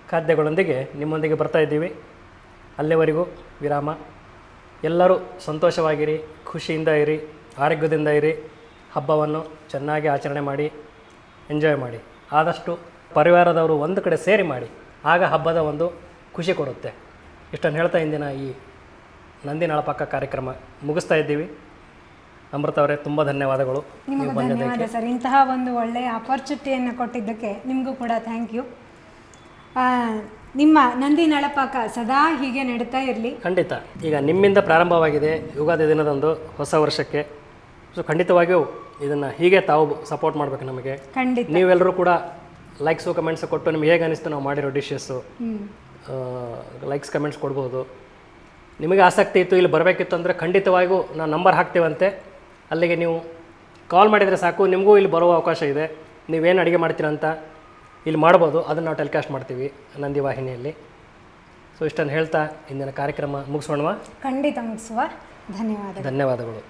ಖಾದ್ಯಗಳೊಂದಿಗೆ ನಿಮ್ಮೊಂದಿಗೆ ಬರ್ತಾ ಇದ್ದೀವಿ. ಅಲ್ಲಿವರೆಗೂ ವಿರಾಮ. ಎಲ್ಲರೂ ಸಂತೋಷವಾಗಿರಿ, ಖುಷಿಯಿಂದ ಇರಿ, ಆರೋಗ್ಯದಿಂದ ಇರಿ. ಹಬ್ಬವನ್ನು ಚೆನ್ನಾಗಿ ಆಚರಣೆ ಮಾಡಿ, ಎಂಜಾಯ್ ಮಾಡಿ. ಆದಷ್ಟು ಪರಿವಾರದವರು ಒಂದು ಕಡೆ ಸೇರಿ ಮಾಡಿ, ಆಗ ಹಬ್ಬದ ಒಂದು ಖುಷಿ ಕೊಡುತ್ತೆ. ಇಷ್ಟನ್ನು ಹೇಳ್ತಾ ಇಂದಿನ ಈ ನಂದಿ ನಳಪಾಕ ಕಾರ್ಯಕ್ರಮ ಮುಗಿಸ್ತಾ ಇದ್ದೀವಿ. ಅಮೃತ ಅವರೇ, ತುಂಬ ಧನ್ಯವಾದಗಳು. ನಿಮಗೂ ಧನ್ಯವಾದ ಸರ್. ಇಂತಹ ಒಂದು ಒಳ್ಳೆಯ ಅಪರ್ಚುನಿಟಿಯನ್ನು ಕೊಟ್ಟಿದ್ದಕ್ಕೆ ನಿಮಗೂ ಕೂಡ ಥ್ಯಾಂಕ್ ಯು. ನಿಮ್ಮ ನಂದಿ ನಳಪಾಕ ಸದಾ ಹೀಗೆ ನಡೀತಾ ಇರಲಿ. ಖಂಡಿತ. ಈಗ ನಿಮ್ಮಿಂದ ಪ್ರಾರಂಭವಾಗಿದೆ ಯುಗಾದಿ ದಿನದಂದು ಹೊಸ ವರ್ಷಕ್ಕೆ. ಸೊ ಖಂಡಿತವಾಗಿಯೂ ಇದನ್ನು ಹೀಗೆ ತಾವು ಸಪೋರ್ಟ್ ಮಾಡಬೇಕು ನಮಗೆ. ಖಂಡಿತ. ನೀವೆಲ್ಲರೂ ಕೂಡ ಲೈಕ್ಸು ಕಮೆಂಟ್ಸ್ ಕೊಟ್ಟು ನಿಮ್ಗೆ ಹೇಗೆ ಅನಿಸ್ತು ನಾವು ಮಾಡಿರೋ ಡಿಶಸ್ಸು, ಲೈಕ್ಸ್ ಕಮೆಂಟ್ಸ್ ಕೊಡ್ಬೋದು. ನಿಮಗೆ ಆಸಕ್ತಿ ಇತ್ತು ಇಲ್ಲಿ ಬರಬೇಕಿತ್ತು ಅಂದರೆ ಖಂಡಿತವಾಗಿಯೂ ನಾವು ನಂಬರ್ ಹಾಕ್ತೀವಂತೆ. ಅಲ್ಲಿಗೆ ನೀವು ಕಾಲ್ ಮಾಡಿದರೆ ಸಾಕು, ನಿಮಗೂ ಇಲ್ಲಿ ಬರುವ ಅವಕಾಶ ಇದೆ. ನೀವೇನು ಅಡುಗೆ ಮಾಡ್ತೀರಂತ ಇಲ್ಲಿ ಮಾಡ್ಬೋದು, ಅದನ್ನು ನಾವು ಟೆಲಿಕಾಸ್ಟ್ ಮಾಡ್ತೀವಿ ನಂದಿ ವಾಹಿನಿಯಲ್ಲಿ. ಸೊ ಇಷ್ಟನ್ನು ಹೇಳ್ತಾ ಇಂದಿನ ಕಾರ್ಯಕ್ರಮ ಮುಗಿಸೋಣವಾ? ಖಂಡಿತ ಮುಗಿಸುವ. ಧನ್ಯವಾದಗಳು.